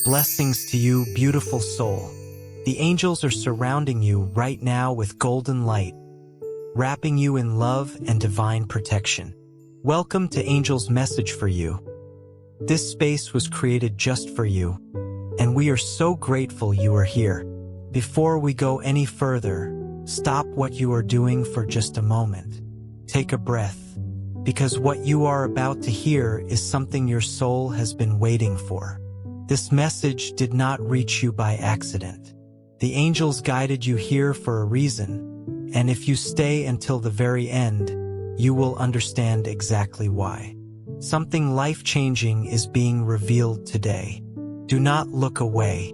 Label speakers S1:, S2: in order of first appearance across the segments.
S1: Blessings to you, beautiful soul. The angels are surrounding you right now with golden light, wrapping you in love and divine protection. Welcome to Angel's message for you. This space was created just for you, and we are so grateful you are here. Before we go any further, stop what you are doing for just a moment. Take a breath, because what you are about to hear is something your soul has been waiting for. This message did not reach you by accident. The angels guided you here for a reason, and if you stay until the very end, you will understand exactly why. Something life-changing is being revealed today. Do not look away.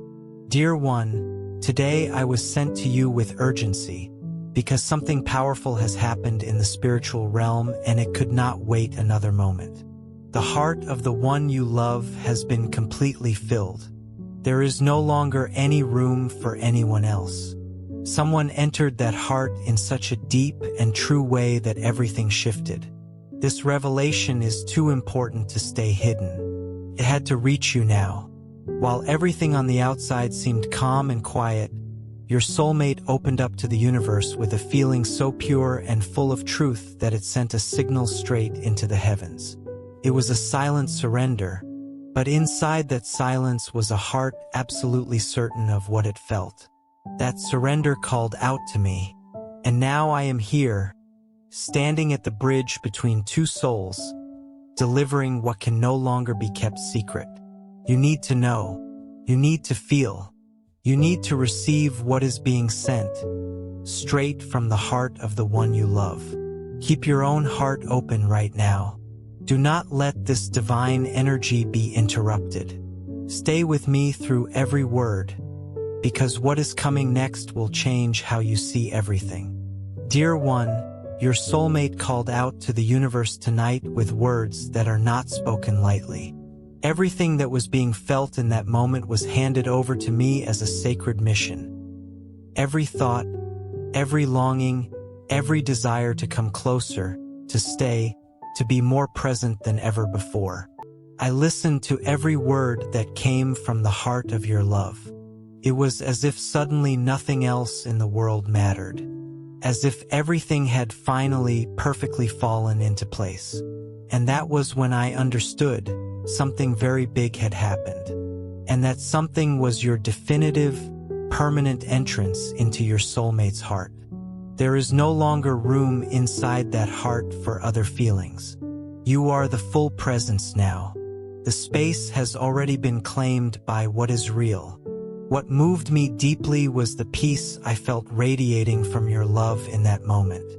S1: Dear one, today I was sent to you with urgency, because something powerful has happened in the spiritual realm and it could not wait another moment. The heart of the one you love has been completely filled. There is no longer any room for anyone else. Someone entered that heart in such a deep and true way that everything shifted. This revelation is too important to stay hidden. It had to reach you now. While everything on the outside seemed calm and quiet, your soulmate opened up to the universe with a feeling so pure and full of truth that it sent a signal straight into the heavens. It was a silent surrender, but inside that silence was a heart absolutely certain of what it felt. That surrender called out to me, and now I am here, standing at the bridge between two souls, delivering what can no longer be kept secret. You need to know, you need to feel, you need to receive what is being sent, straight from the heart of the one you love. Keep your own heart open right now. Do not let this divine energy be interrupted. Stay with me through every word, because what is coming next will change how you see everything. Dear one, your soulmate called out to the universe tonight with words that are not spoken lightly. Everything that was being felt in that moment was handed over to me as a sacred mission. Every thought, every longing, every desire to come closer, to stay, to be more present than ever before. I listened to every word that came from the heart of your love. It was as if suddenly nothing else in the world mattered, as if everything had finally perfectly fallen into place. And that was when I understood something very big had happened, and that something was your definitive, permanent entrance into your soulmate's heart. There is no longer room inside that heart for other feelings. You are the full presence now. The space has already been claimed by what is real. What moved me deeply was the peace I felt radiating from your love in that moment.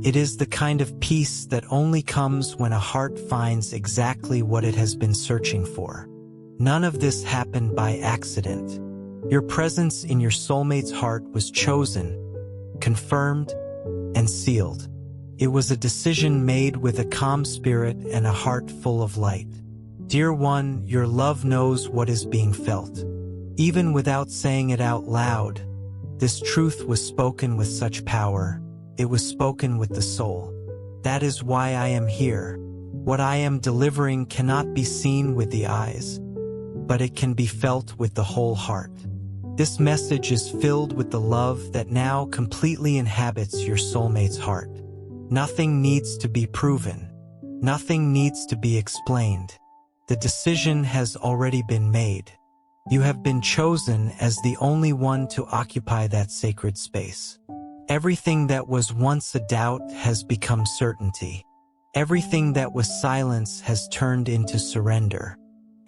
S1: It is the kind of peace that only comes when a heart finds exactly what it has been searching for. None of this happened by accident. Your presence in your soulmate's heart was chosen, confirmed, and sealed. It was a decision made with a calm spirit and a heart full of light. Dear one, your love knows what is being felt. Even without saying it out loud, this truth was spoken with such power. It was spoken with the soul. That is why I am here. What I am delivering cannot be seen with the eyes, but it can be felt with the whole heart. This message is filled with the love that now completely inhabits your soulmate's heart. Nothing needs to be proven. Nothing needs to be explained. The decision has already been made. You have been chosen as the only one to occupy that sacred space. Everything that was once a doubt has become certainty. Everything that was silence has turned into surrender.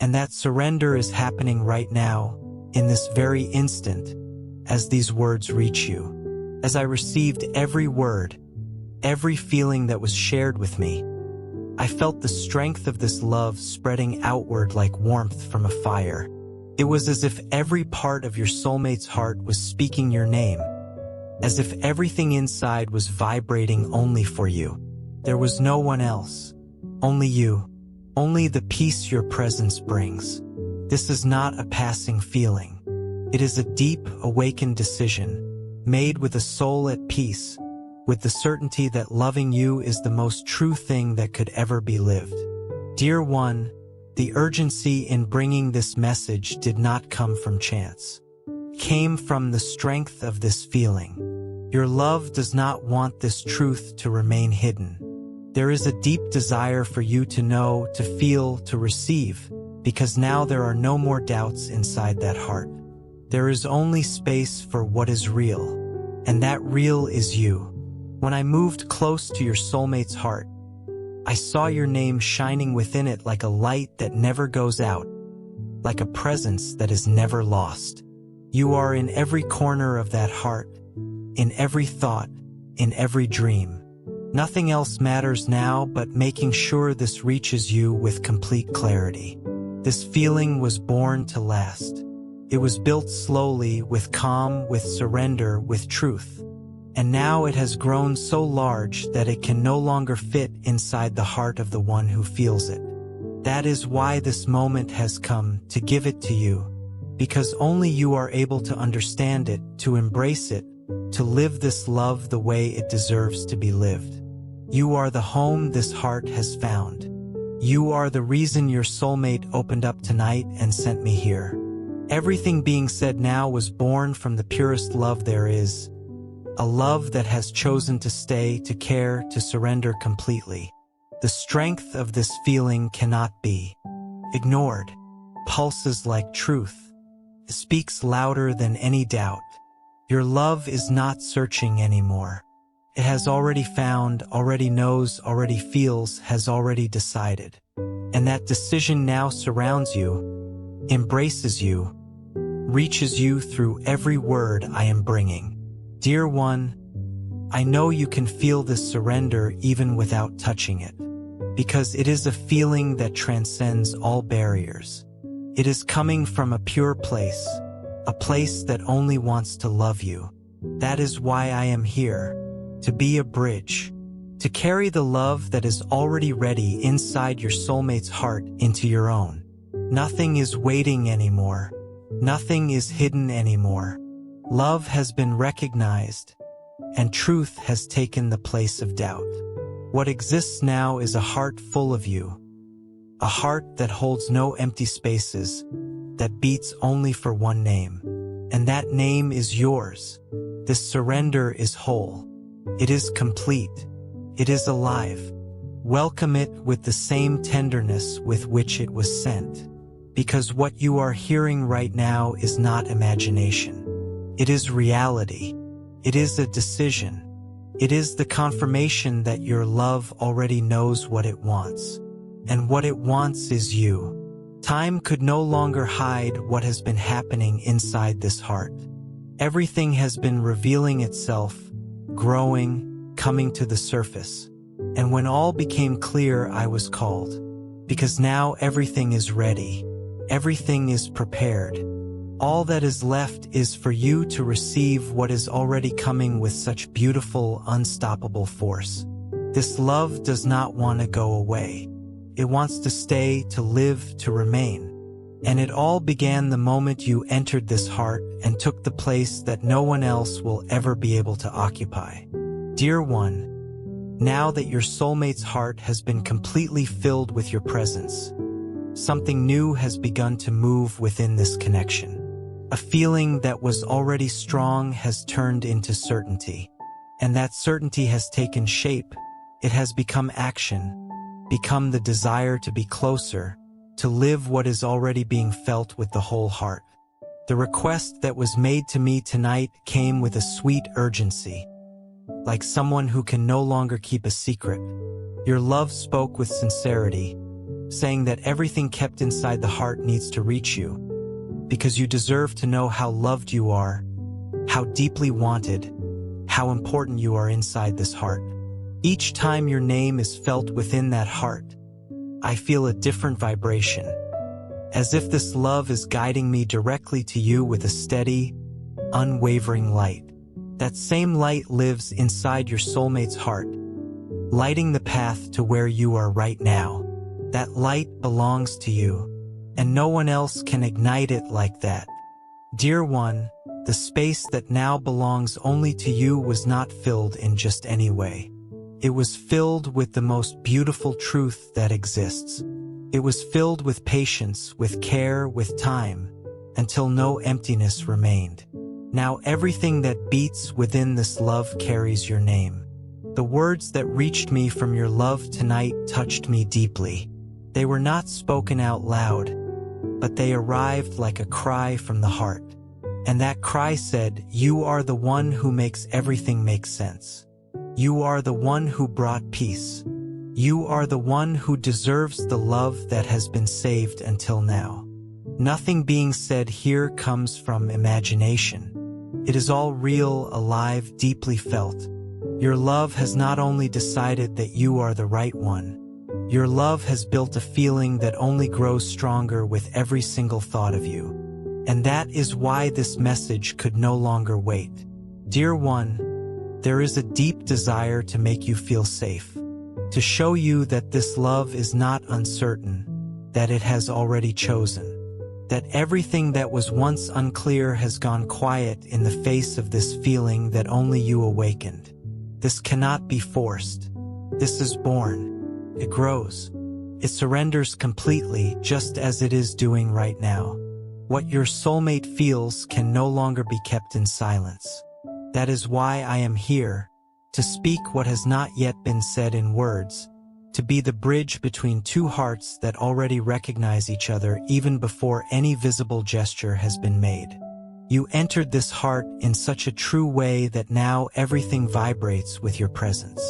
S1: And that surrender is happening right now, in this very instant, as these words reach you. As I received every word, every feeling that was shared with me, I felt the strength of this love spreading outward like warmth from a fire. It was as if every part of your soulmate's heart was speaking your name, as if everything inside was vibrating only for you. There was no one else, only you, only the peace your presence brings. This is not a passing feeling. It is a deep, awakened decision, made with a soul at peace, with the certainty that loving you is the most true thing that could ever be lived. Dear one, The urgency in bringing this message did not come from chance. It came from the strength of this feeling. Your love does not want this truth to remain hidden. There is a deep desire for you to know, to feel, to receive, because now there are no more doubts inside that heart. There is only space for what is real, and that real is you. When I moved close to your soulmate's heart, I saw your name shining within it like a light that never goes out, like a presence that is never lost. You are in every corner of that heart, in every thought, in every dream. Nothing else matters now but making sure this reaches you with complete clarity. This feeling was born to last. It was built slowly, with calm, with surrender, with truth. And now it has grown so large that it can no longer fit inside the heart of the one who feels it. That is why this moment has come, to give it to you, because only you are able to understand it, to embrace it, to live this love the way it deserves to be lived. You are the home this heart has found. You are the reason your soulmate opened up tonight and sent me here. Everything being said now was born from the purest love there is, a love that has chosen to stay, to care, to surrender completely. The strength of this feeling cannot be ignored. Pulses like truth. It speaks louder than any doubt. Your love is not searching anymore. It has already found, already knows, already feels, has already decided. And that decision now surrounds you, embraces you, reaches you through every word I am bringing. Dear one, I know you can feel this surrender even without touching it, because it is a feeling that transcends all barriers. It is coming from a pure place, a place that only wants to love you. That is why I am here, to be a bridge, to carry the love that is already ready inside your soulmate's heart into your own. Nothing is waiting anymore. Nothing is hidden anymore. Love has been recognized, and truth has taken the place of doubt. What exists now is a heart full of you, a heart that holds no empty spaces, that beats only for one name, and that name is yours. This surrender is whole. It is complete. It is alive. Welcome it with the same tenderness with which it was sent, because what you are hearing right now is not imagination. It is reality. It is a decision. It is the confirmation that your love already knows what it wants. And what it wants is you. Time could no longer hide what has been happening inside this heart. Everything has been revealing itself, growing, coming to the surface. And when all became clear, I was called. Because now everything is ready. Everything is prepared. All that is left is for you to receive what is already coming with such beautiful, unstoppable force. This love does not want to go away. It wants to stay, to live, to remain. And it all began the moment you entered this heart and took the place that no one else will ever be able to occupy. Dear one, now that your soulmate's heart has been completely filled with your presence, something new has begun to move within this connection. A feeling that was already strong has turned into certainty. And that certainty has taken shape. It has become action, become the desire to be closer, to live what is already being felt with the whole heart. The request that was made to me tonight came with a sweet urgency, like someone who can no longer keep a secret. Your love spoke with sincerity, saying that everything kept inside the heart needs to reach you, because you deserve to know how loved you are, how deeply wanted, how important you are inside this heart. Each time your name is felt within that heart, I feel a different vibration, as if this love is guiding me directly to you with a steady, unwavering light. That same light lives inside your soulmate's heart, lighting the path to where you are right now. That light belongs to you, and no one else can ignite it like that. Dear one, the space that now belongs only to you was not filled in just any way. It was filled with the most beautiful truth that exists. It was filled with patience, with care, with time, until no emptiness remained. Now everything that beats within this love carries your name. The words that reached me from your love tonight touched me deeply. They were not spoken out loud, but they arrived like a cry from the heart. And that cry said, "You are the one who makes everything make sense. You are the one who brought peace. You are the one who deserves the love that has been saved until now." Nothing being said here comes from imagination. It is all real, alive, deeply felt. Your love has not only decided that you are the right one, your love has built a feeling that only grows stronger with every single thought of you. And that is why this message could no longer wait. Dear one, there is a deep desire to make you feel safe, to show you that this love is not uncertain, that it has already chosen, that everything that was once unclear has gone quiet in the face of this feeling that only you awakened. This cannot be forced. This is born. It grows. It surrenders completely, just as it is doing right now. What your soulmate feels can no longer be kept in silence. That is why I am here, to speak what has not yet been said in words, to be the bridge between two hearts that already recognize each other even before any visible gesture has been made. You entered this heart in such a true way that now everything vibrates with your presence.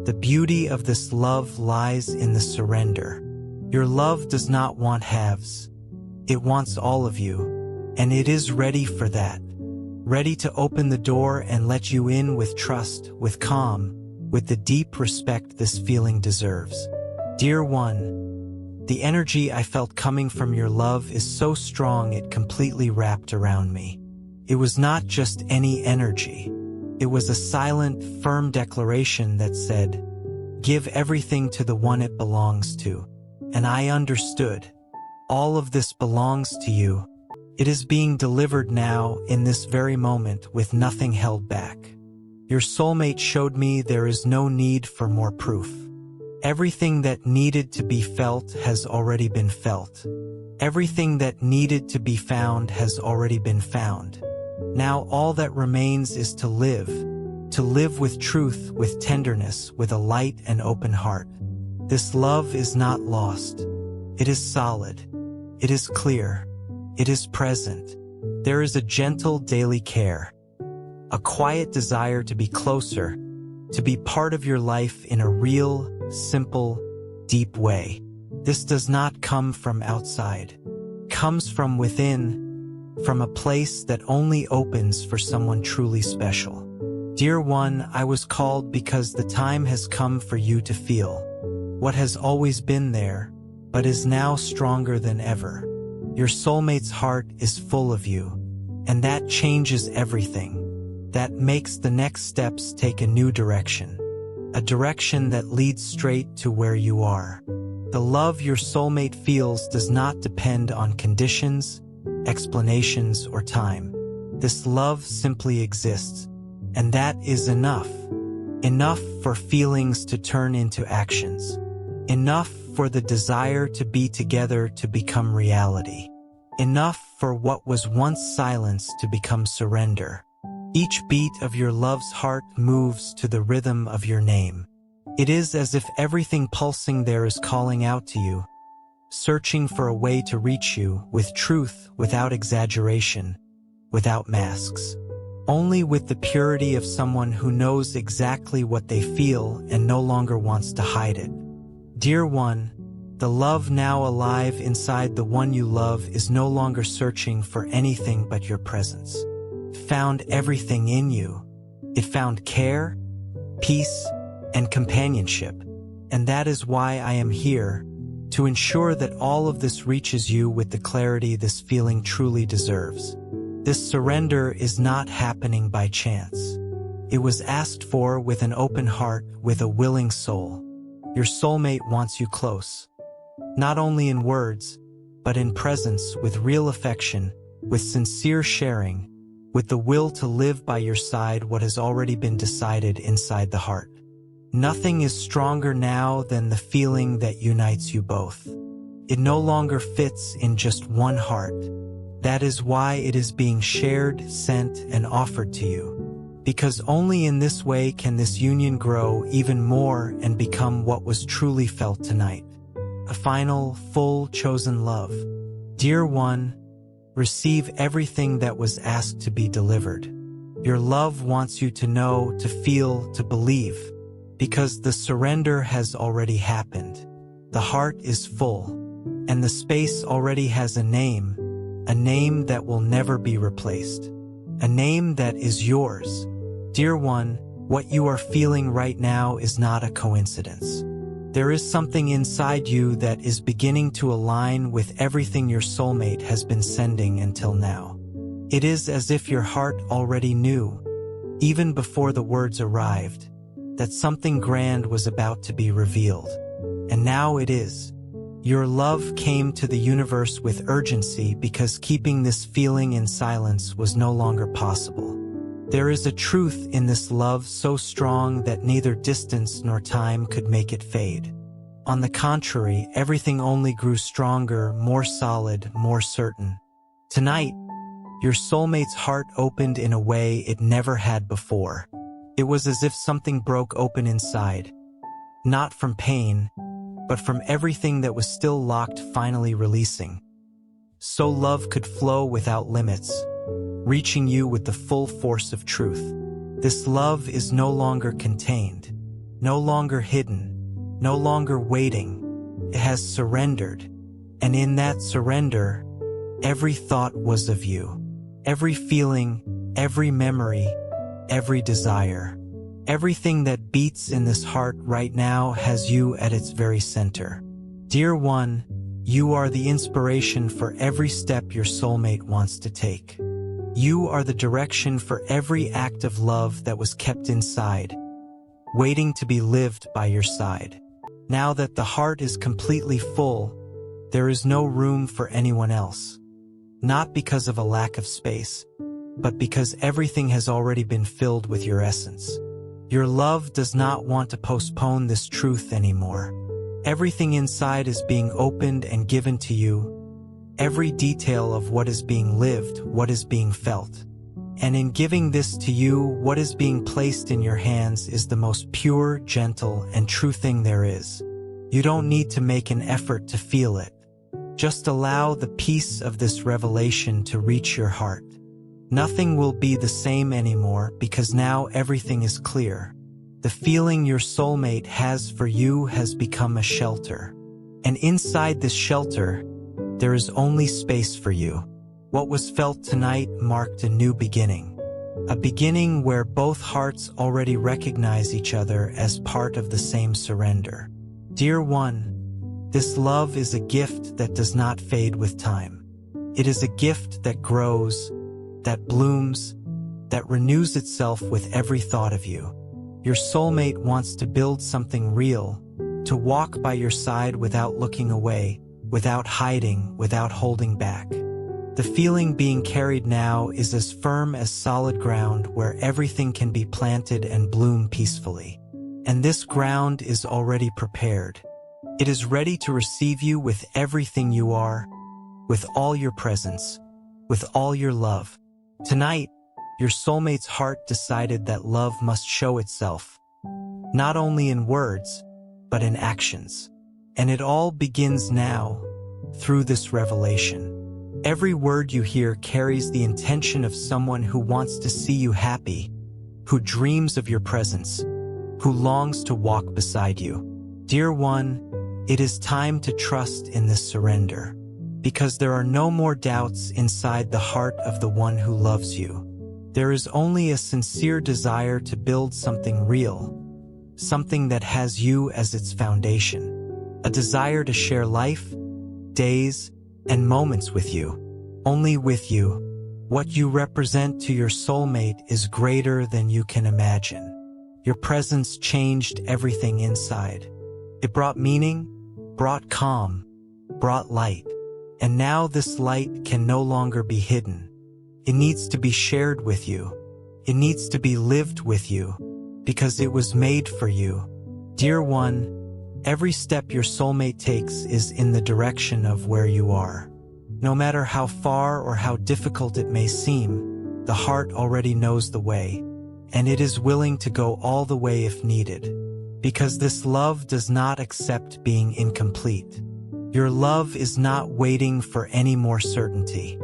S1: The beauty of this love lies in the surrender. Your love does not want halves. It wants all of you, and it is ready for that. Ready to open the door and let you in with trust, with calm, with the deep respect this feeling deserves. Dear one, the energy I felt coming from your love is so strong it completely wrapped around me. It was not just any energy. It was a silent, firm declaration that said, "Give everything to the one it belongs to." And I understood. All of this belongs to you. It is being delivered now, in this very moment, with nothing held back. Your soulmate showed me there is no need for more proof. Everything that needed to be felt has already been felt. Everything that needed to be found has already been found. Now all that remains is to live with truth, with tenderness, with a light and open heart. This love is not lost. It is solid. It is clear. It is present. There is a gentle daily care, a quiet desire to be closer, to be part of your life in a real, simple, deep way. This does not come from outside. It comes from within, from a place that only opens for someone truly special. Dear one, I was called because the time has come for you to feel what has always been there, but is now stronger than ever. Your soulmate's heart is full of you, and that changes everything. That makes the next steps take a new direction, a direction that leads straight to where you are. The love your soulmate feels does not depend on conditions, explanations, or time. This love simply exists, and that is enough. Enough for feelings to turn into actions. Enough for the desire to be together to become reality. Enough for what was once silence to become surrender. Each beat of your love's heart moves to the rhythm of your name. It is as if everything pulsing there is calling out to you, searching for a way to reach you with truth, without exaggeration, without masks. Only with the purity of someone who knows exactly what they feel and no longer wants to hide it. Dear one, the love now alive inside the one you love is no longer searching for anything but your presence. It found everything in you. It found care, peace, and companionship. And that is why I am here, to ensure that all of this reaches you with the clarity this feeling truly deserves. This surrender is not happening by chance. It was asked for with an open heart, with a willing soul. Your soulmate wants you close, not only in words, but in presence, with real affection, with sincere sharing, with the will to live by your side what has already been decided inside the heart. Nothing is stronger now than the feeling that unites you both. It no longer fits in just one heart. That is why it is being shared, sent, and offered to you. Because only in this way can this union grow even more and become what was truly felt tonight. A final, full, chosen love. Dear one, receive everything that was asked to be delivered. Your love wants you to know, to feel, to believe, because the surrender has already happened. The heart is full, and the space already has a name that will never be replaced, a name that is yours. Dear one, what you are feeling right now is not a coincidence. There is something inside you that is beginning to align with everything your soulmate has been sending until now. It is as if your heart already knew, even before the words arrived, that something grand was about to be revealed. And now it is. Your love came to the universe with urgency because keeping this feeling in silence was no longer possible. There is a truth in this love so strong that neither distance nor time could make it fade. On the contrary, everything only grew stronger, more solid, more certain. Tonight, your soulmate's heart opened in a way it never had before. It was as if something broke open inside, not from pain, but from everything that was still locked finally releasing. So love could flow without limits, reaching you with the full force of truth. This love is no longer contained, no longer hidden, no longer waiting. It has surrendered, and in that surrender, every thought was of you. Every feeling, every memory, every desire. Everything that beats in this heart right now has you at its very center. Dear one, you are the inspiration for every step your soulmate wants to take. You are the direction for every act of love that was kept inside, waiting to be lived by your side. Now that the heart is completely full, there is no room for anyone else. Not because of a lack of space, but because everything has already been filled with your essence. Your love does not want to postpone this truth anymore. Everything inside is being opened and given to you, every detail of what is being lived, what is being felt. And in giving this to you, what is being placed in your hands is the most pure, gentle, and true thing there is. You don't need to make an effort to feel it. Just allow the peace of this revelation to reach your heart. Nothing will be the same anymore because now everything is clear. The feeling your soulmate has for you has become a shelter. And inside this shelter, there is only space for you. What was felt tonight marked a new beginning. A beginning where both hearts already recognize each other as part of the same surrender. Dear one, this love is a gift that does not fade with time. It is a gift that grows, that blooms, that renews itself with every thought of you. Your soulmate wants to build something real, to walk by your side without looking away, without hiding, without holding back. The feeling being carried now is as firm as solid ground where everything can be planted and bloom peacefully. And this ground is already prepared. It is ready to receive you with everything you are, with all your presence, with all your love. Tonight, your soulmate's heart decided that love must show itself, not only in words, but in actions. And it all begins now, through this revelation. Every word you hear carries the intention of someone who wants to see you happy, who dreams of your presence, who longs to walk beside you. Dear one, it is time to trust in this surrender, because there are no more doubts inside the heart of the one who loves you. There is only a sincere desire to build something real, something that has you as its foundation, a desire to share life, days, and moments with you, only with you. What you represent to your soulmate is greater than you can imagine. Your presence changed everything inside. It brought meaning, brought calm, brought light. And now this light can no longer be hidden. It needs to be shared with you. It needs to be lived with you, because it was made for you. Dear one, Every step your soulmate takes is in the direction of where you are. No matter how far or how difficult it may seem, the heart already knows the way, and it is willing to go all the way if needed. Because this love does not accept being incomplete. Your love is not waiting for any more certainty.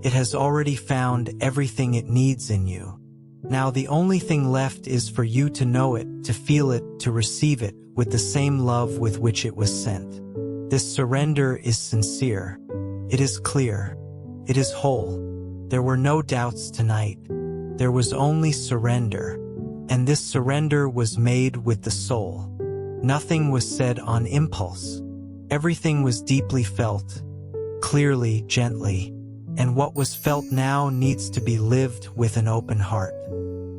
S1: It has already found everything it needs in you. Now the only thing left is for you to know it, to feel it, to receive it with the same love with which it was sent. This surrender is sincere. It is clear. It is whole. There were no doubts tonight. There was only surrender. And this surrender was made with the soul. Nothing was said on impulse. Everything was deeply felt, clearly, gently, and what was felt now needs to be lived with an open heart.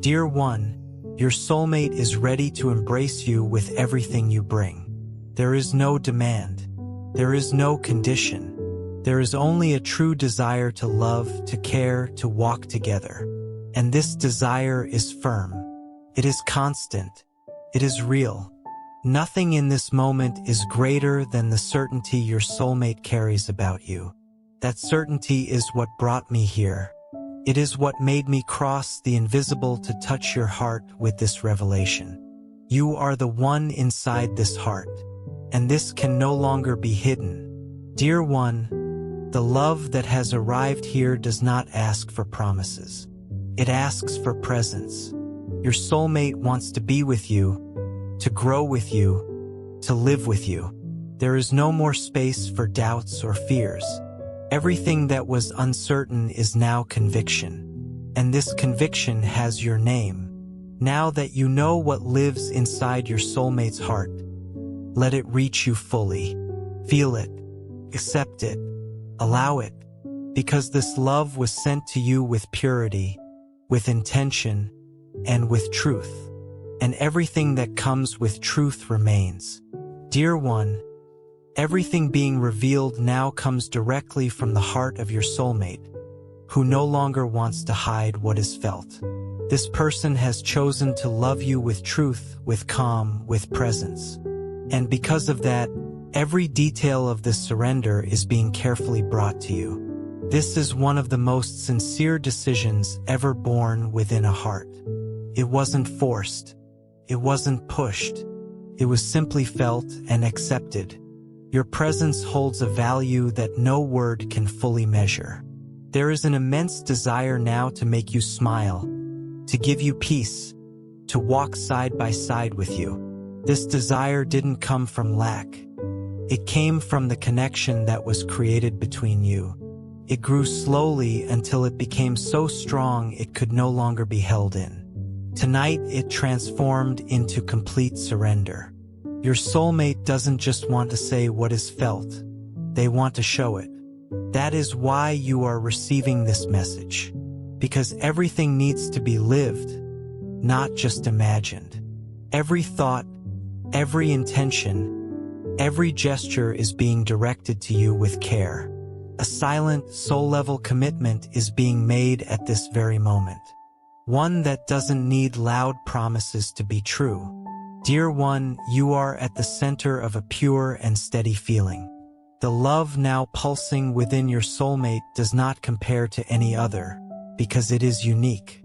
S1: Dear one, your soulmate is ready to embrace you with everything you bring. There is no demand. There is no condition. There is only a true desire to love, to care, to walk together. And this desire is firm. It is constant. It is real. Nothing in this moment is greater than the certainty your soulmate carries about you. That certainty is what brought me here. It is what made me cross the invisible to touch your heart with this revelation. You are the one inside this heart, and this can no longer be hidden. Dear one, the love that has arrived here does not ask for promises. It asks for presence. Your soulmate wants to be with you, to grow with you, to live with you. There is no more space for doubts or fears. Everything that was uncertain is now conviction. And this conviction has your name. Now that you know what lives inside your soulmate's heart, let it reach you fully. Feel it, accept it, allow it, because this love was sent to you with purity, with intention, and with truth, and everything that comes with truth remains. Dear one, everything being revealed now comes directly from the heart of your soulmate, who no longer wants to hide what is felt. This person has chosen to love you with truth, with calm, with presence. And because of that, every detail of this surrender is being carefully brought to you. This is one of the most sincere decisions ever born within a heart. It wasn't forced. It wasn't pushed. It was simply felt and accepted. Your presence holds a value that no word can fully measure. There is an immense desire now to make you smile, to give you peace, to walk side by side with you. This desire didn't come from lack. It came from the connection that was created between you. It grew slowly until it became so strong it could no longer be held in. Tonight, it transformed into complete surrender. Your soulmate doesn't just want to say what is felt. They want to show it. That is why you are receiving this message. Because everything needs to be lived, not just imagined. Every thought, every intention, every gesture is being directed to you with care. A silent, soul-level commitment is being made at this very moment. One that doesn't need loud promises to be true. Dear one, you are at the center of a pure and steady feeling. The love now pulsing within your soulmate does not compare to any other, because it is unique.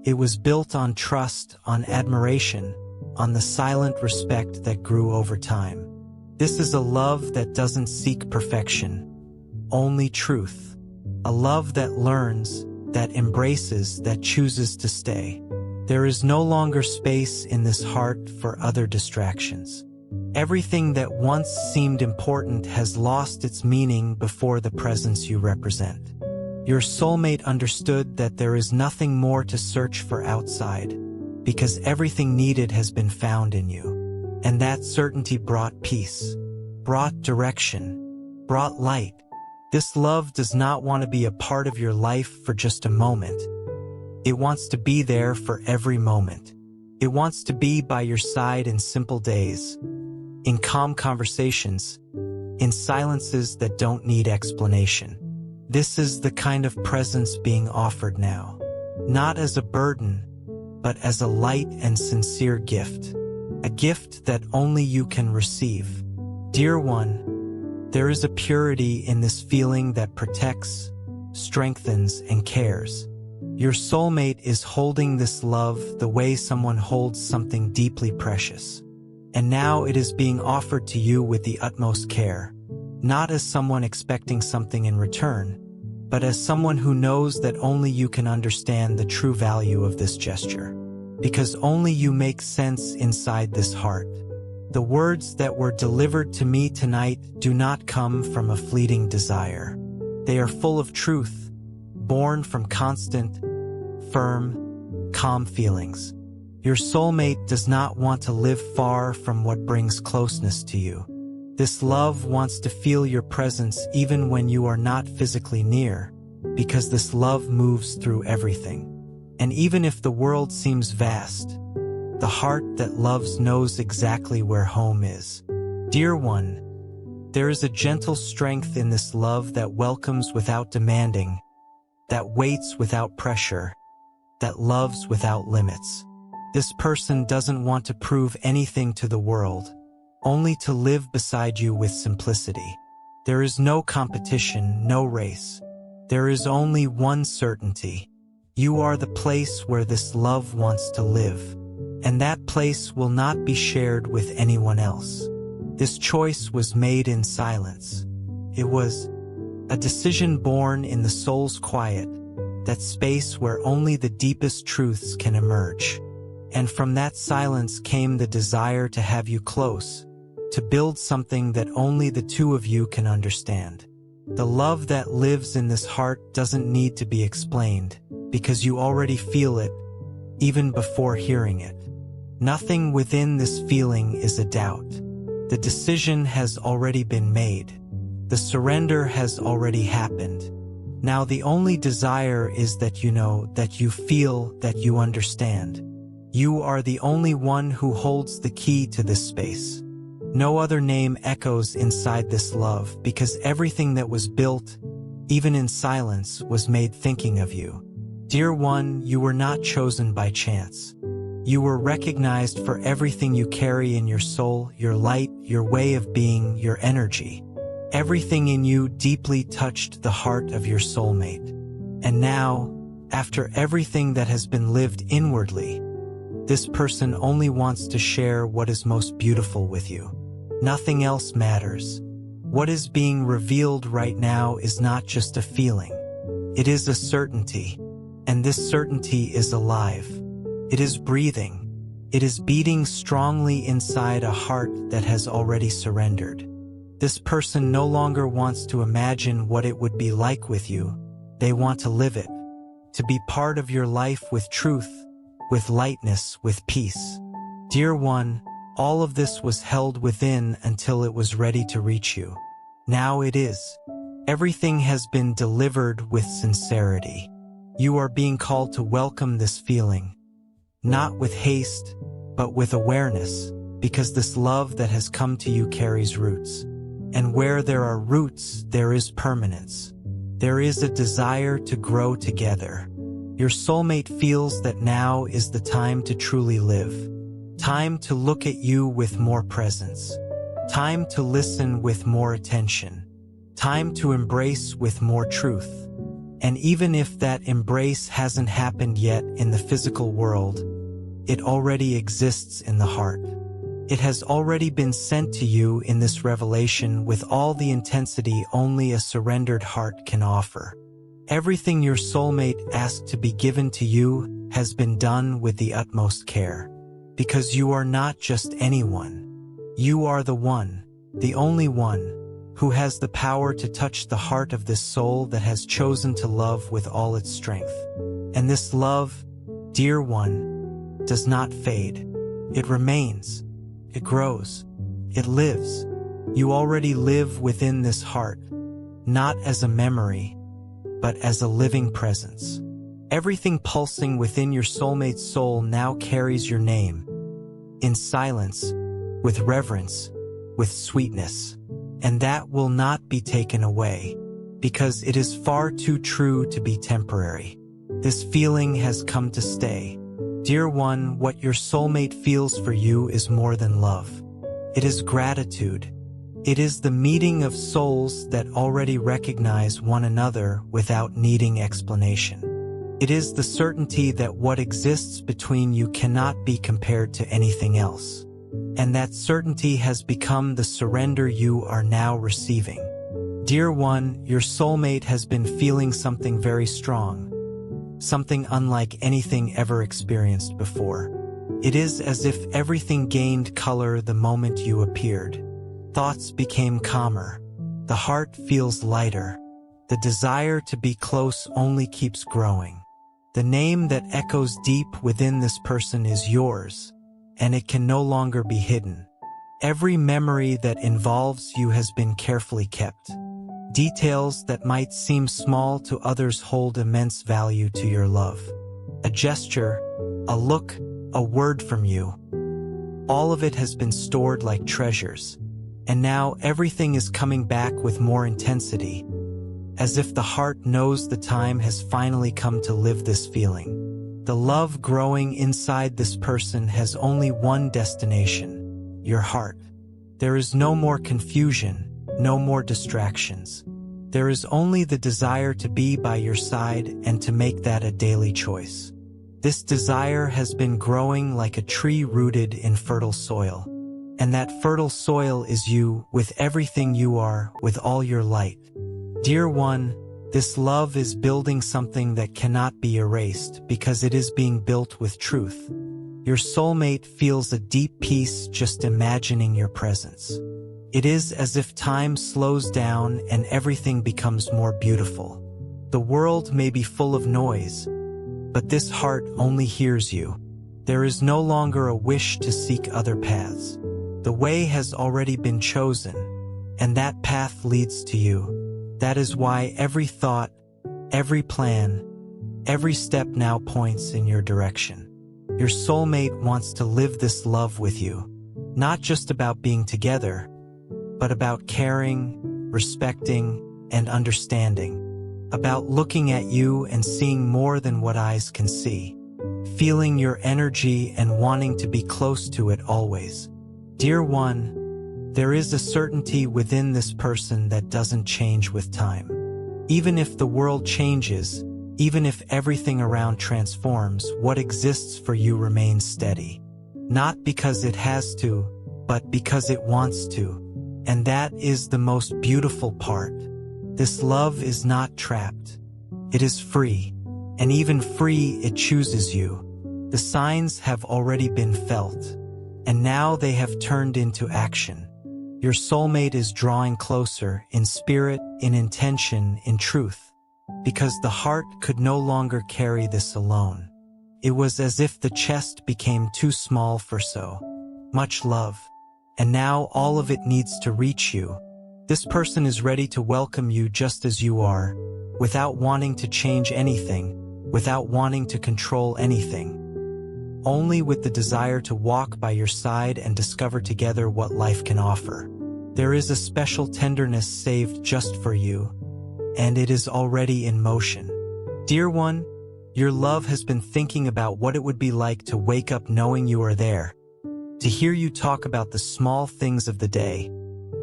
S1: It was built on trust, on admiration, on the silent respect that grew over time. This is a love that doesn't seek perfection, only truth. A love that learns, that embraces, that chooses to stay. There is no longer space in this heart for other distractions. Everything that once seemed important has lost its meaning before the presence you represent. Your soulmate understood that there is nothing more to search for outside, because everything needed has been found in you. And that certainty brought peace, brought direction, brought light. This love does not want to be a part of your life for just a moment. It wants to be there for every moment. It wants to be by your side in simple days, in calm conversations, in silences that don't need explanation. This is the kind of presence being offered now, not as a burden, but as a light and sincere gift. a gift that only you can receive. Dear one, there is a purity in this feeling that protects, strengthens, and cares. Your soulmate is holding this love the way someone holds something deeply precious. And now it is being offered to you with the utmost care, not as someone expecting something in return, but as someone who knows that only you can understand the true value of this gesture. Because only you make sense inside this heart. The words that were delivered to me tonight do not come from a fleeting desire. They are full of truth, born from constant, firm, calm feelings. Your soulmate does not want to live far from what brings closeness to you. This love wants to feel your presence even when you are not physically near, because this love moves through everything. And even if the world seems vast, the heart that loves knows exactly where home is. Dear one, there is a gentle strength in this love that welcomes without demanding, that waits without pressure, that loves without limits. This person doesn't want to prove anything to the world, only to live beside you with simplicity. There is no competition, no race. There is only one certainty. You are the place where this love wants to live, and that place will not be shared with anyone else. This choice was made in silence. It was a decision born in the soul's quiet, that space where only the deepest truths can emerge. And from that silence came the desire to have you close, to build something that only the two of you can understand. The love that lives in this heart doesn't need to be explained, because you already feel it, even before hearing it. Nothing within this feeling is a doubt. The decision has already been made. The surrender has already happened. Now the only desire is that you know, that you feel, that you understand. You are the only one who holds the key to this space. No other name echoes inside this love, because everything that was built, even in silence, was made thinking of you. Dear one, you were not chosen by chance. You were recognized for everything you carry in your soul, your light, your way of being, your energy. Everything in you deeply touched the heart of your soulmate. And now, after everything that has been lived inwardly, this person only wants to share what is most beautiful with you. Nothing else matters. What is being revealed right now is not just a feeling. It is a certainty. And this certainty is alive. It is breathing. It is beating strongly inside a heart that has already surrendered. This person no longer wants to imagine what it would be like with you. They want to live it. To be part of your life with truth, with lightness, with peace. Dear one, all of this was held within until it was ready to reach you. Now it is. Everything has been delivered with sincerity. You are being called to welcome this feeling, not with haste, but with awareness, because this love that has come to you carries roots. And where there are roots, there is permanence. There is a desire to grow together. Your soulmate feels that now is the time to truly live. Time to look at you with more presence. Time to listen with more attention. Time to embrace with more truth. And even if that embrace hasn't happened yet in the physical world, it already exists in the heart. It has already been sent to you in this revelation with all the intensity only a surrendered heart can offer. Everything your soulmate asked to be given to you has been done with the utmost care. Because you are not just anyone. You are the one, the only one, who has the power to touch the heart of this soul that has chosen to love with all its strength. And this love, dear one, does not fade. It remains. It grows. It lives. You already live within this heart, not as a memory, but as a living presence. Everything pulsing within your soulmate's soul now carries your name, in silence, with reverence, with sweetness. And that will not be taken away, because it is far too true to be temporary. This feeling has come to stay. Dear one, what your soulmate feels for you is more than love. It is gratitude. It is the meeting of souls that already recognize one another without needing explanation. It is the certainty that what exists between you cannot be compared to anything else. And that certainty has become the surrender you are now receiving. Dear one, your soulmate has been feeling something very strong, something unlike anything ever experienced before. It is as if everything gained color the moment you appeared. Thoughts became calmer. The heart feels lighter. The desire to be close only keeps growing. The name that echoes deep within this person is yours, and it can no longer be hidden. Every memory that involves you has been carefully kept. Details that might seem small to others hold immense value to your love. A gesture, a look, a word from you. All of it has been stored like treasures, and now everything is coming back with more intensity, as if the heart knows the time has finally come to live this feeling. The love growing inside this person has only one destination: your heart. There is no more confusion, no more distractions. There is only the desire to be by your side and to make that a daily choice. This desire has been growing like a tree rooted in fertile soil. And that fertile soil is you, with everything you are, with all your light. Dear one, this love is building something that cannot be erased because it is being built with truth. Your soulmate feels a deep peace just imagining your presence. It is as if time slows down and everything becomes more beautiful. The world may be full of noise, but this heart only hears you. There is no longer a wish to seek other paths. The way has already been chosen, and that path leads to you. That is why every thought, every plan, every step now points in your direction. Your soulmate wants to live this love with you, not just about being together, but about caring, respecting, and understanding. About looking at you and seeing more than what eyes can see. Feeling your energy and wanting to be close to it always. Dear one, there is a certainty within this person that doesn't change with time. Even if the world changes, even if everything around transforms, what exists for you remains steady. Not because it has to, but because it wants to. And that is the most beautiful part. This love is not trapped. It is free. And even free, it chooses you. The signs have already been felt. And now they have turned into action. Your soulmate is drawing closer in spirit, in intention, in truth. Because the heart could no longer carry this alone. It was as if the chest became too small for so much love. And now all of it needs to reach you. This person is ready to welcome you just as you are, without wanting to change anything, without wanting to control anything. Only with the desire to walk by your side and discover together what life can offer. There is a special tenderness saved just for you, and it is already in motion. Dear one, your love has been thinking about what it would be like to wake up knowing you are there. To hear you talk about the small things of the day,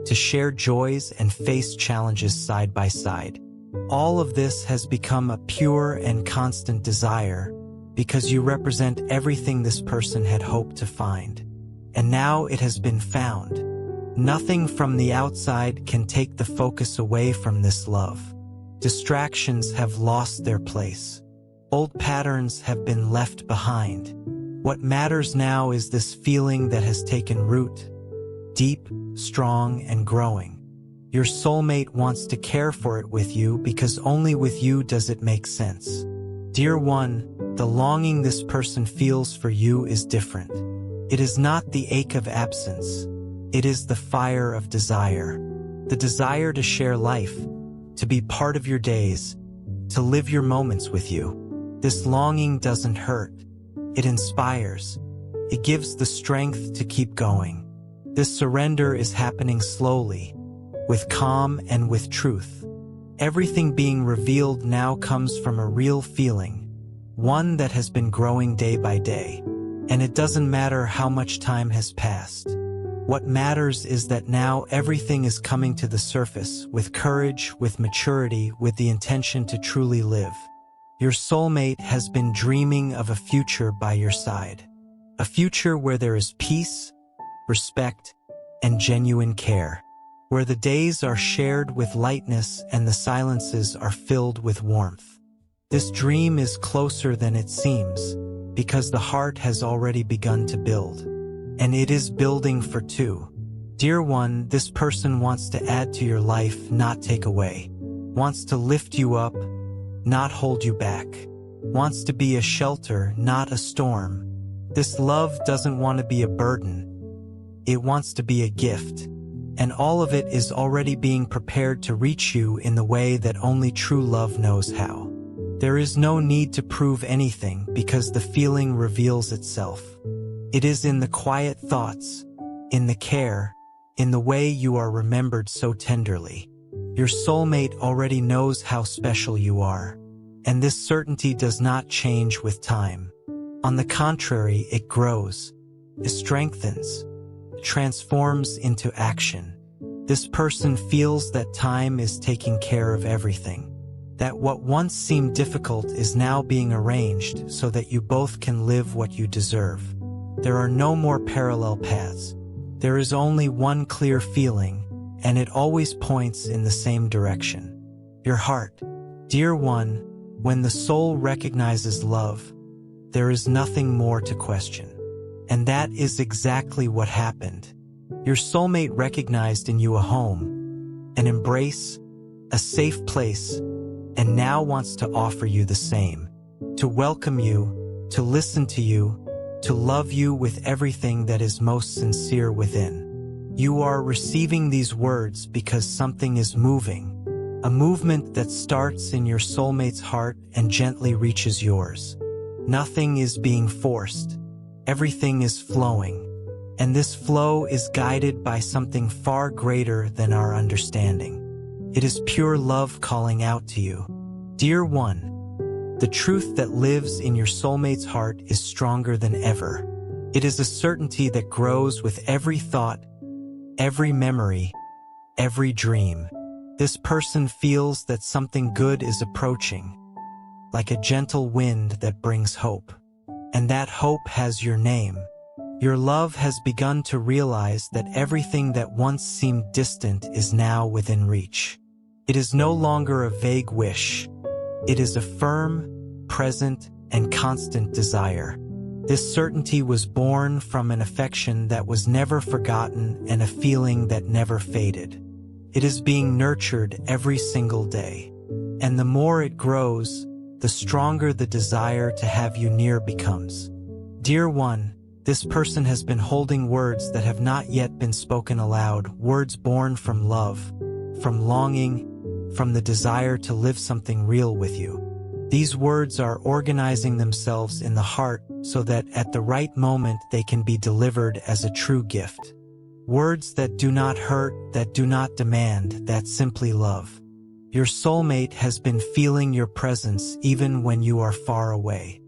S1: to share joys and face challenges side by side. All of this has become a pure and constant desire because you represent everything this person had hoped to find. And now it has been found. Nothing from the outside can take the focus away from this love. Distractions have lost their place. Old patterns have been left behind. What matters now is this feeling that has taken root, deep, strong, and growing. Your soulmate wants to care for it with you because only with you does it make sense. Dear one, the longing this person feels for you is different. It is not the ache of absence. It is the fire of desire. The desire to share life, to be part of your days, to live your moments with you. This longing doesn't hurt. It inspires. It gives the strength to keep going. This surrender is happening slowly, with calm and with truth. Everything being revealed now comes from a real feeling, one that has been growing day by day. And it doesn't matter how much time has passed. What matters is that now everything is coming to the surface with courage, with maturity, with the intention to truly live. Your soulmate has been dreaming of a future by your side. A future where there is peace, respect, and genuine care. Where the days are shared with lightness and the silences are filled with warmth. This dream is closer than it seems, because the heart has already begun to build. And it is building for two. Dear one, this person wants to add to your life, not take away. Wants to lift you up, not hold you back. Wants to be a shelter, not a storm. This love doesn't want to be a burden. It wants to be a gift. And all of it is already being prepared to reach you in the way that only true love knows how. There is no need to prove anything because the feeling reveals itself. It is in the quiet thoughts, in the care, in the way you are remembered so tenderly. Your soulmate already knows how special you are, and this certainty does not change with time. On the contrary, it grows, it strengthens, transforms into action. This person feels that time is taking care of everything. That what once seemed difficult is now being arranged so that you both can live what you deserve. There are no more parallel paths. There is only one clear feeling, and it always points in the same direction. Your heart. Dear one, when the soul recognizes love, there is nothing more to question. And that is exactly what happened. Your soulmate recognized in you a home, an embrace, a safe place, and now wants to offer you the same. To welcome you, to listen to you, to love you with everything that is most sincere within. You are receiving these words because something is moving, a movement that starts in your soulmate's heart and gently reaches yours. Nothing is being forced. Everything is flowing, and this flow is guided by something far greater than our understanding. It is pure love calling out to you. Dear one, the truth that lives in your soulmate's heart is stronger than ever. It is a certainty that grows with every thought, every memory, every dream. This person feels that something good is approaching, like a gentle wind that brings hope. And that hope has your name. Your love has begun to realize that everything that once seemed distant is now within reach. It is no longer a vague wish. It is a firm, present, and constant desire. This certainty was born from an affection that was never forgotten and a feeling that never faded. It is being nurtured every single day. And the more it grows, the stronger the desire to have you near becomes. Dear one, this person has been holding words that have not yet been spoken aloud, words born from love, from longing, from the desire to live something real with you. These words are organizing themselves in the heart so that at the right moment they can be delivered as a true gift. Words that do not hurt, that do not demand, that simply love. Your soulmate has been feeling your presence even when you are far away.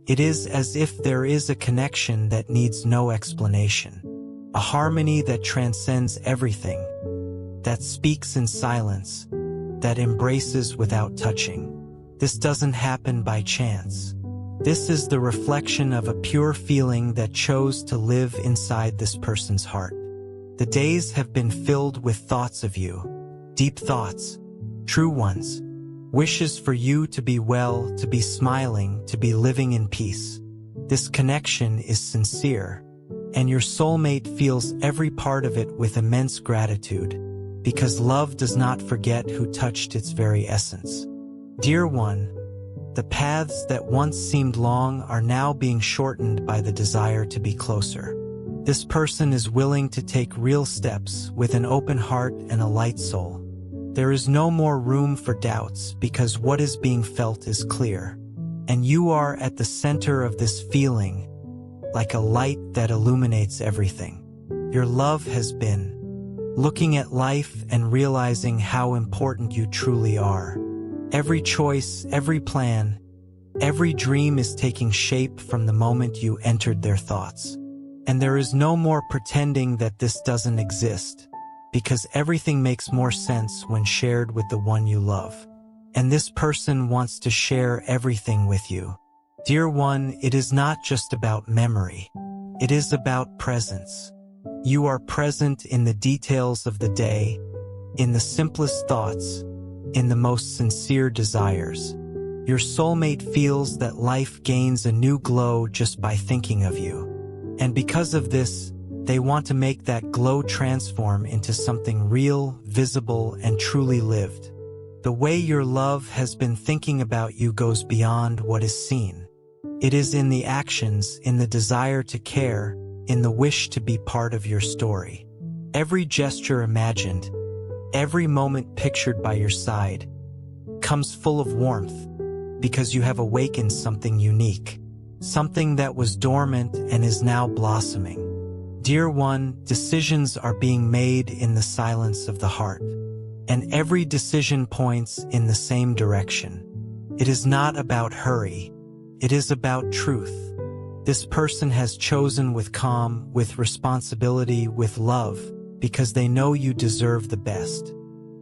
S1: It is as if there is a connection that needs no explanation. A harmony that transcends everything, that speaks in silence, that embraces without touching. This doesn't happen by chance. This is the reflection of a pure feeling that chose to live inside this person's heart. The days have been filled with thoughts of you, deep thoughts, true ones, wishes for you to be well, to be smiling, to be living in peace. This connection is sincere, and your soulmate feels every part of it with immense gratitude, because love does not forget who touched its very essence. Dear one, the paths that once seemed long are now being shortened by the desire to be closer. This person is willing to take real steps with an open heart and a light soul. There is no more room for doubts because what is being felt is clear. And you are at the center of this feeling, like a light that illuminates everything. Your love has been looking at life and realizing how important you truly are. Every choice, every plan, Every dream is taking shape from the moment you entered their thoughts. And there is no more pretending that this doesn't exist, because everything makes more sense when shared with the one you love. And this person wants to share everything with you. Dear one, it is not just about memory. It is about presence. You are present in the details of the day, in the simplest thoughts, in the most sincere desires. Your soulmate feels that life gains a new glow just by thinking of you. And because of this, they want to make that glow transform into something real, visible, and truly lived. The way your love has been thinking about you goes beyond what is seen. It is in the actions, in the desire to care, in the wish to be part of your story. Every gesture imagined, every moment pictured by your side, comes full of warmth, because you have awakened something unique, something that was dormant and is now blossoming. Dear one, decisions are being made in the silence of the heart, and every decision points in the same direction. It is not about hurry. It is about truth. This person has chosen with calm, with responsibility, with love, because they know you deserve the best.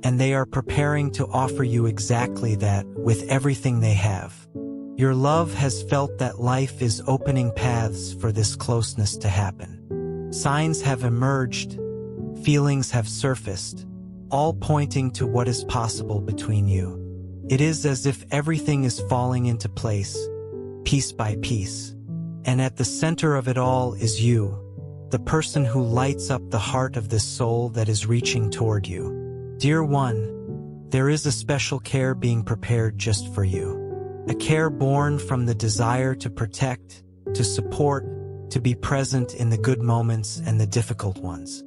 S1: And they are preparing to offer you exactly that with everything they have. Your love has felt that life is opening paths for this closeness to happen. Signs have emerged, feelings have surfaced, all pointing to what is possible between you. It is as if everything is falling into place, piece by piece. And at the center of it all is you, the person who lights up the heart of this soul that is reaching toward you. Dear one, there is a special care being prepared just for you. A care born from the desire to protect, to support, to be present in the good moments and the difficult ones.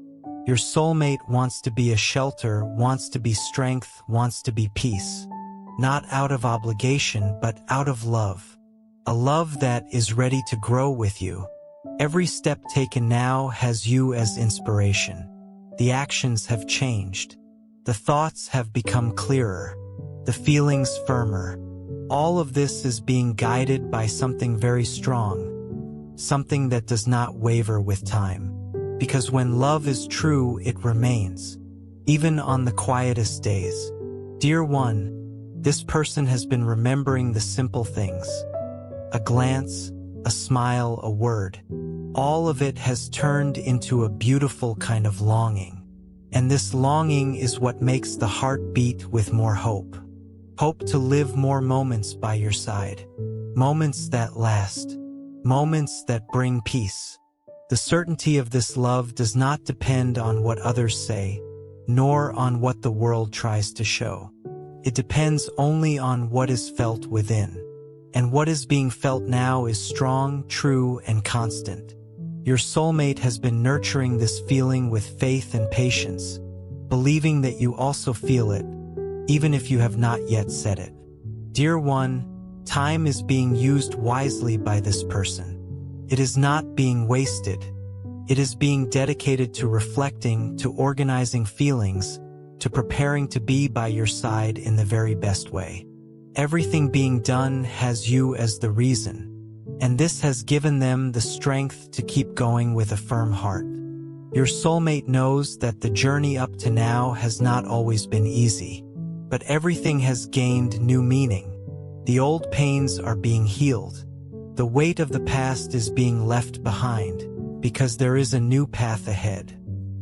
S1: Your soulmate wants to be a shelter, wants to be strength, wants to be peace. Not out of obligation, but out of love. A love that is ready to grow with you. Every step taken now has you as inspiration. The actions have changed. The thoughts have become clearer. The feelings firmer. All of this is being guided by something very strong. Something that does not waver with time. Because when love is true, it remains. Even on the quietest days. Dear one, this person has been remembering the simple things. A glance, a smile, a word. All of it has turned into a beautiful kind of longing. And this longing is what makes the heart beat with more hope. Hope to live more moments by your side. Moments that last. Moments that bring peace. The certainty of this love does not depend on what others say, nor on what the world tries to show. It depends only on what is felt within. And what is being felt now is strong, true, and constant. Your soulmate has been nurturing this feeling with faith and patience, believing that you also feel it, even if you have not yet said it. Dear one, time is being used wisely by this person. It is not being wasted. It is being dedicated to reflecting, to organizing feelings, to preparing to be by your side in the very best way. Everything being done has you as the reason, and this has given them the strength to keep going with a firm heart. Your soulmate knows that the journey up to now has not always been easy, but everything has gained new meaning. The old pains are being healed. The weight of the past is being left behind, because there is a new path ahead.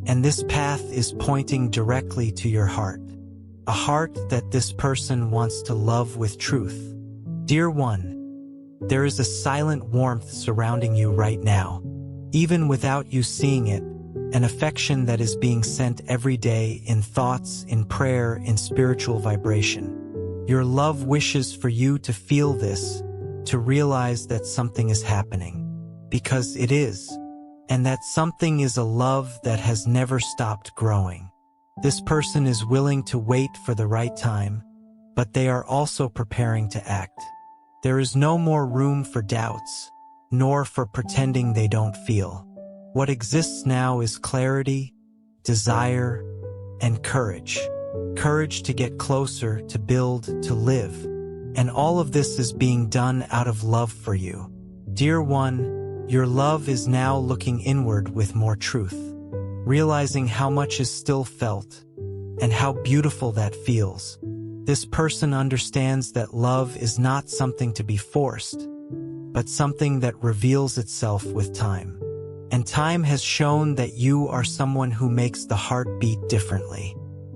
S1: And this path is pointing directly to your heart. A heart that this person wants to love with truth. Dear one, there is a silent warmth surrounding you right now, even without you seeing it, an affection that is being sent every day in thoughts, in prayer, in spiritual vibration. Your love wishes for you to feel this, to realize that something is happening, because it is, and that something is a love that has never stopped growing. This person is willing to wait for the right time, but they are also preparing to act. There is no more room for doubts, nor for pretending they don't feel. What exists now is clarity, desire, and courage. Courage to get closer, to build, to live. And all of this is being done out of love for you. Dear one, your love is now looking inward with more truth, realizing how much is still felt and how beautiful that feels. This person understands that love is not something to be forced, but something that reveals itself with time. And time has shown that you are someone who makes the heart beat differently,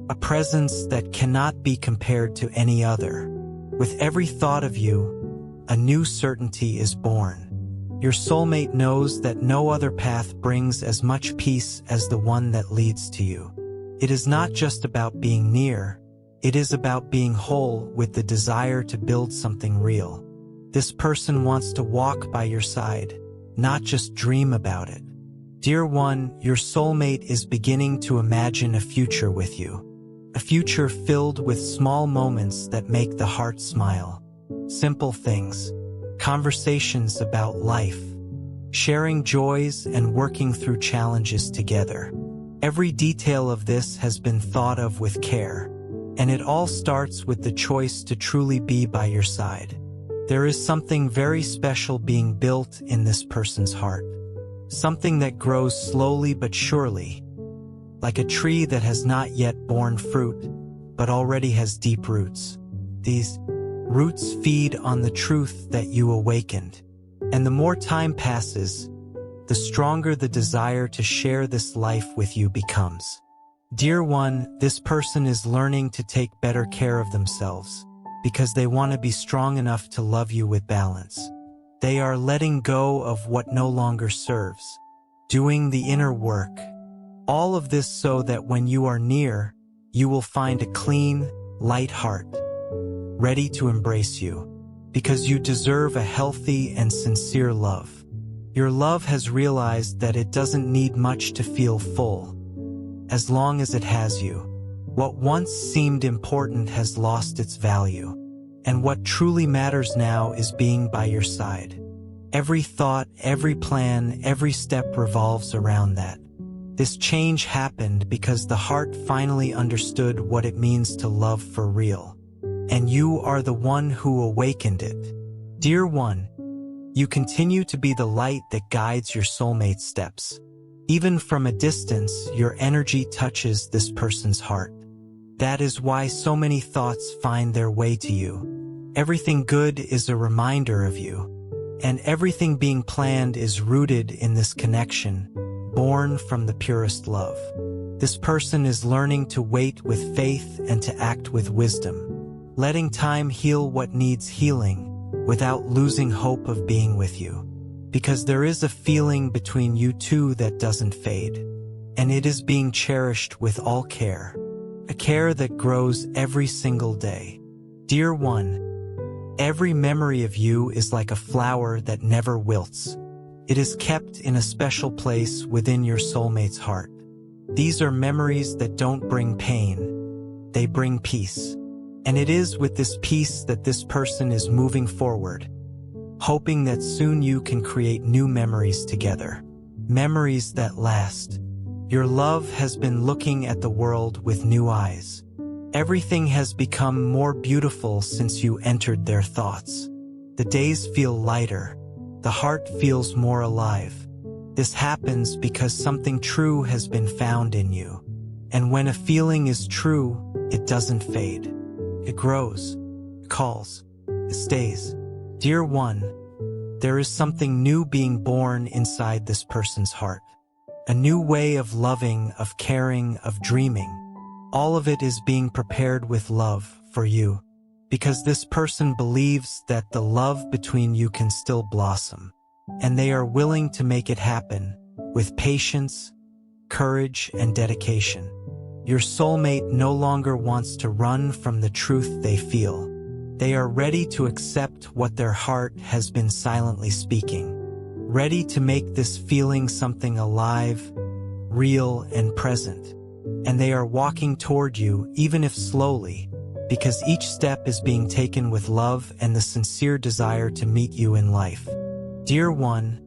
S1: a presence that cannot be compared to any other. With every thought of you, a new certainty is born. Your soulmate knows that no other path brings as much peace as the one that leads to you. It is not just about being near, it is about being whole with the desire to build something real. This person wants to walk by your side, not just dream about it. Dear one, your soulmate is beginning to imagine a future with you. A future filled with small moments that make the heart smile. Simple things, conversations about life, sharing joys and working through challenges together. Every detail of this has been thought of with care, and it all starts with the choice to truly be by your side. There is something very special being built in this person's heart, something that grows slowly but surely, like a tree that has not yet borne fruit, but already has deep roots. These roots feed on the truth that you awakened, and the more time passes, the stronger the desire to share this life with you becomes. Dear one, this person is learning to take better care of themselves, because they want to be strong enough to love you with balance. They are letting go of what no longer serves, doing the inner work. All of this so that when you are near, you will find a clean, light heart, ready to embrace you, because you deserve a healthy and sincere love. Your love has realized that it doesn't need much to feel full, as long as it has you. What once seemed important has lost its value, and what truly matters now is being by your side. Every thought, every plan, every step revolves around that. This change happened because the heart finally understood what it means to love for real, and you are the one who awakened it. Dear one, you continue to be the light that guides your soulmate's steps. Even from a distance, your energy touches this person's heart. That is why so many thoughts find their way to you. Everything good is a reminder of you, and everything being planned is rooted in this connection, born from the purest love. This person is learning to wait with faith and to act with wisdom, letting time heal what needs healing without losing hope of being with you. Because there is a feeling between you two that doesn't fade, and it is being cherished with all care, a care that grows every single day. Dear one, every memory of you is like a flower that never wilts. It is kept in a special place within your soulmate's heart. These are memories that don't bring pain, they bring peace. And it is with this peace that this person is moving forward, hoping that soon you can create new memories together. Memories that last. Your love has been looking at the world with new eyes. Everything has become more beautiful since you entered their thoughts. The days feel lighter. The heart feels more alive. This happens because something true has been found in you. And when a feeling is true, it doesn't fade. It grows, calls, it stays. Dear one, there is something new being born inside this person's heart. A new way of loving, of caring, of dreaming. All of it is being prepared with love for you, because this person believes that the love between you can still blossom, and they are willing to make it happen with patience, courage, and dedication. Your soulmate no longer wants to run from the truth they feel. They are ready to accept what their heart has been silently speaking, ready to make this feeling something alive, real, and present. And they are walking toward you, even if slowly, because each step is being taken with love and the sincere desire to meet you in life. Dear one,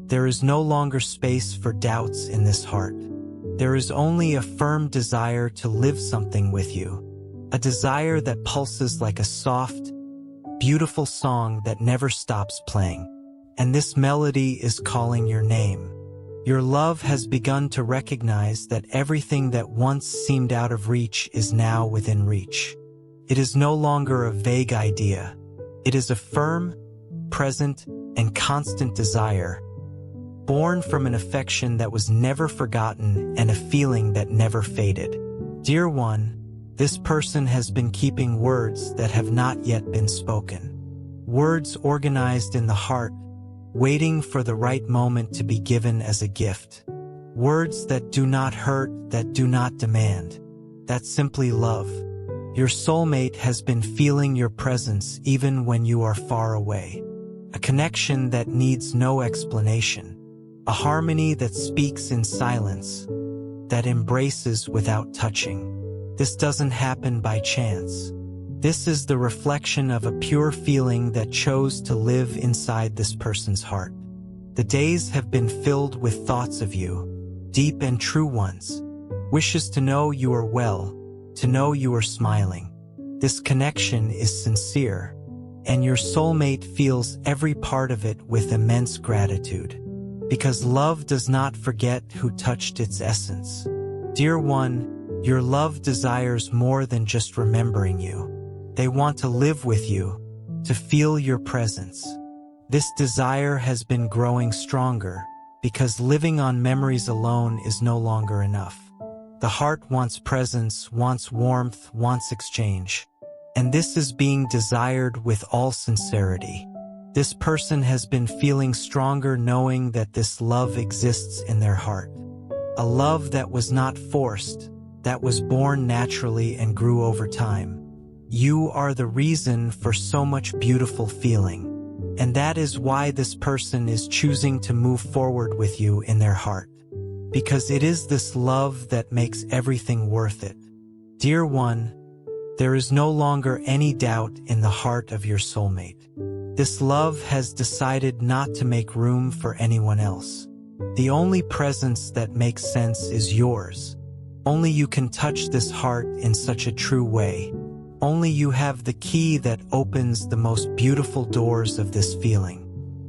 S1: there is no longer space for doubts in this heart. There is only a firm desire to live something with you, a desire that pulses like a soft, beautiful song that never stops playing. And this melody is calling your name. Your love has begun to recognize that everything that once seemed out of reach is now within reach. It is no longer a vague idea. It is a firm, present, and constant desire, born from an affection that was never forgotten and a feeling that never faded. Dear one, this person has been keeping words that have not yet been spoken. Words organized in the heart, waiting for the right moment to be given as a gift. Words that do not hurt, that do not demand, that simply love. Your soulmate has been feeling your presence even when you are far away. A connection that needs no explanation. A harmony that speaks in silence, that embraces without touching. This doesn't happen by chance. This is the reflection of a pure feeling that chose to live inside this person's heart. The days have been filled with thoughts of you, deep and true ones, wishes to know you are well, to know you are smiling. This connection is sincere, and your soulmate feels every part of it with immense gratitude, because love does not forget who touched its essence. Dear one, your love desires more than just remembering you. They want to live with you, to feel your presence. This desire has been growing stronger, because living on memories alone is no longer enough. The heart wants presence, wants warmth, wants exchange. And this is being desired with all sincerity. This person has been feeling stronger knowing that this love exists in their heart. A love that was not forced, that was born naturally and grew over time. You are the reason for so much beautiful feeling. And that is why this person is choosing to move forward with you in their heart. Because it is this love that makes everything worth it. Dear one, there is no longer any doubt in the heart of your soulmate. This love has decided not to make room for anyone else. The only presence that makes sense is yours. Only you can touch this heart in such a true way. Only you have the key that opens the most beautiful doors of this feeling.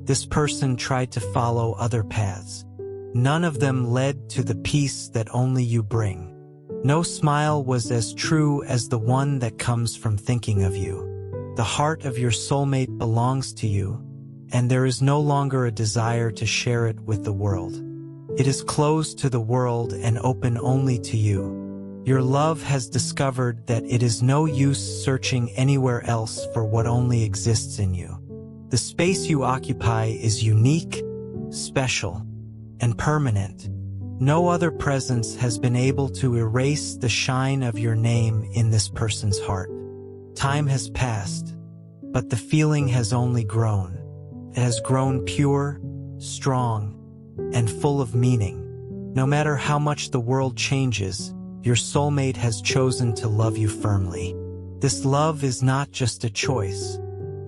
S1: This person tried to follow other paths. None of them led to the peace that only you bring. No smile was as true as the one that comes from thinking of you. The heart of your soulmate belongs to you, and there is no longer a desire to share it with the world. It is closed to the world and open only to you. Your love has discovered that it is no use searching anywhere else for what only exists in you. The space you occupy is unique, special, and permanent. No other presence has been able to erase the shine of your name in this person's heart. Time has passed, but the feeling has only grown. It has grown pure, strong, and full of meaning. No matter how much the world changes, your soulmate has chosen to love you firmly. This love is not just a choice.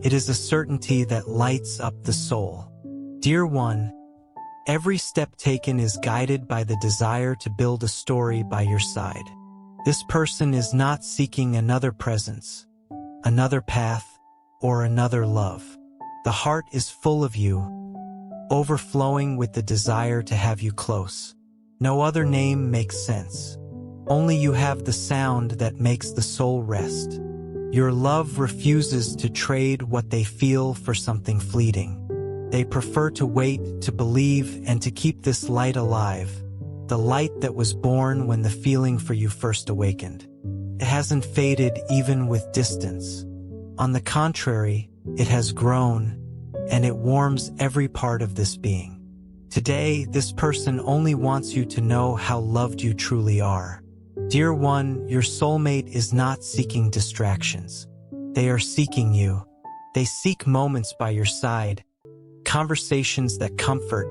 S1: It is a certainty that lights up the soul. Dear one, every step taken is guided by the desire to build a story by your side. This person is not seeking another presence, another path, or another love. The heart is full of you, overflowing with the desire to have you close. No other name makes sense. Only you have the sound that makes the soul rest. Your love refuses to trade what they feel for something fleeting. They prefer to wait, to believe, and to keep this light alive, the light that was born when the feeling for you first awakened. It hasn't faded even with distance. On the contrary, it has grown, and it warms every part of this being. Today, this person only wants you to know how loved you truly are. Dear one, your soulmate is not seeking distractions. They are seeking you. They seek moments by your side, conversations that comfort,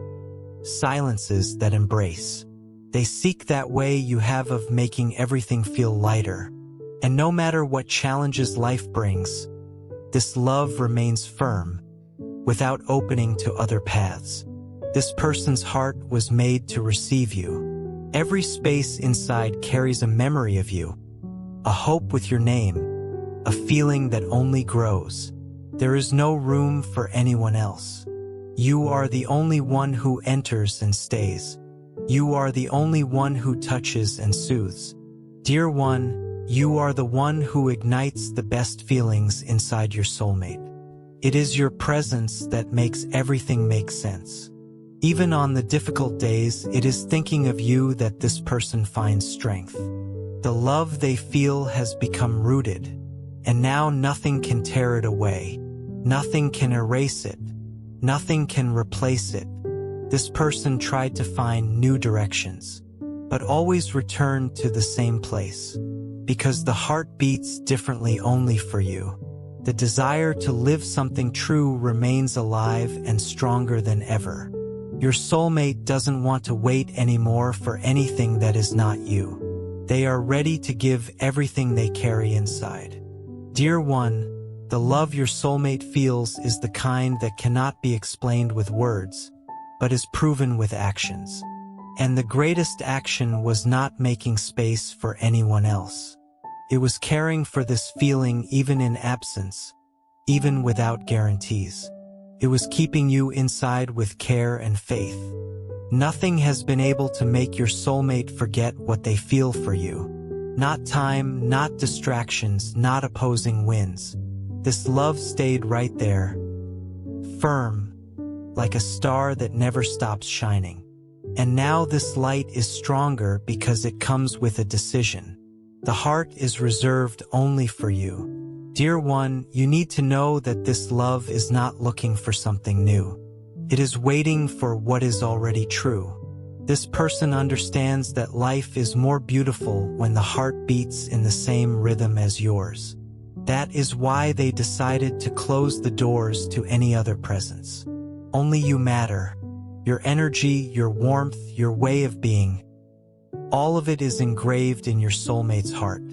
S1: silences that embrace. They seek that way you have of making everything feel lighter. And no matter what challenges life brings, this love remains firm, without opening to other paths. This person's heart was made to receive you. Every space inside carries a memory of you, a hope with your name, a feeling that only grows. There is no room for anyone else. You are the only one who enters and stays. You are the only one who touches and soothes. Dear one, you are the one who ignites the best feelings inside your soulmate. It is your presence that makes everything make sense. Even on the difficult days, it is thinking of you that this person finds strength. The love they feel has become rooted, and now nothing can tear it away. Nothing can erase it. Nothing can replace it. This person tried to find new directions, but always returned to the same place. Because the heart beats differently only for you. The desire to live something true remains alive and stronger than ever. Your soulmate doesn't want to wait anymore for anything that is not you. They are ready to give everything they carry inside. Dear one, the love your soulmate feels is the kind that cannot be explained with words, but is proven with actions. And the greatest action was not making space for anyone else. It was caring for this feeling even in absence, even without guarantees. It was keeping you inside with care and faith. Nothing has been able to make your soulmate forget what they feel for you. Not time, not distractions, not opposing winds. This love stayed right there, firm, like a star that never stops shining. And now this light is stronger because it comes with a decision. The heart is reserved only for you. Dear one, you need to know that this love is not looking for something new. It is waiting for what is already true. This person understands that life is more beautiful when the heart beats in the same rhythm as yours. That is why they decided to close the doors to any other presence. Only you matter. Your energy, your warmth, your way of being. All of it is engraved in your soulmate's heart.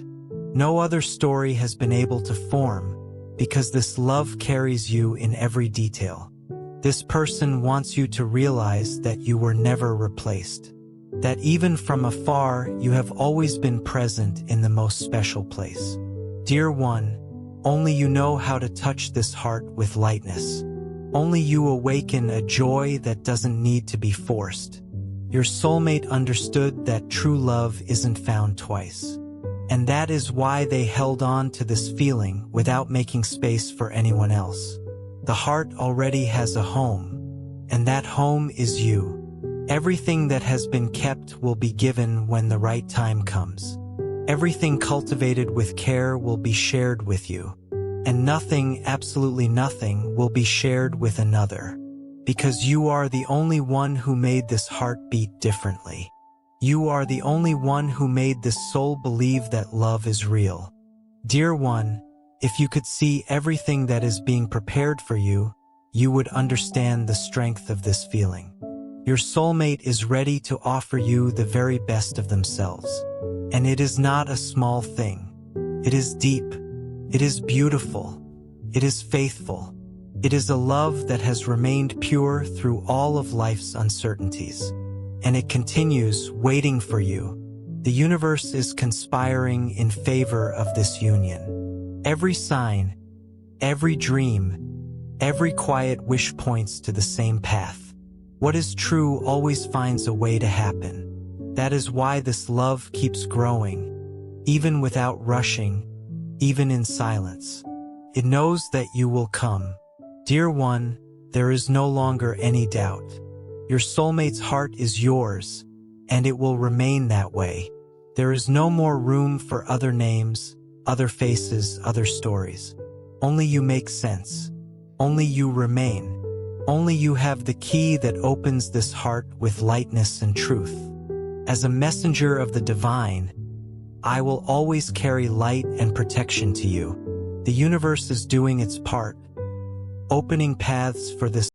S1: No other story has been able to form because this love carries you in every detail. This person wants you to realize that you were never replaced. That even from afar, you have always been present in the most special place. Dear one, only you know how to touch this heart with lightness. Only you awaken a joy that doesn't need to be forced. Your soulmate understood that true love isn't found twice. And that is why they held on to this feeling without making space for anyone else. The heart already has a home, and that home is you. Everything that has been kept will be given when the right time comes. Everything cultivated with care will be shared with you. And nothing, absolutely nothing, will be shared with another. Because you are the only one who made this heart beat differently. You are the only one who made this soul believe that love is real. Dear one, if you could see everything that is being prepared for you, you would understand the strength of this feeling. Your soulmate is ready to offer you the very best of themselves. And it is not a small thing. It is deep. It is beautiful. It is faithful. It is a love that has remained pure through all of life's uncertainties. And it continues waiting for you. The universe is conspiring in favor of this union. Every sign, every dream, every quiet wish points to the same path. What is true always finds a way to happen. That is why this love keeps growing, even without rushing, even in silence. It knows that you will come. Dear one, there is no longer any doubt. Your soulmate's heart is yours, and it will remain that way. There is no more room for other names, other faces, other stories. Only you make sense. Only you remain. Only you have the key that opens this heart with lightness and truth. As a messenger of the divine, I will always carry light and protection to you. The universe is doing its part, opening paths for this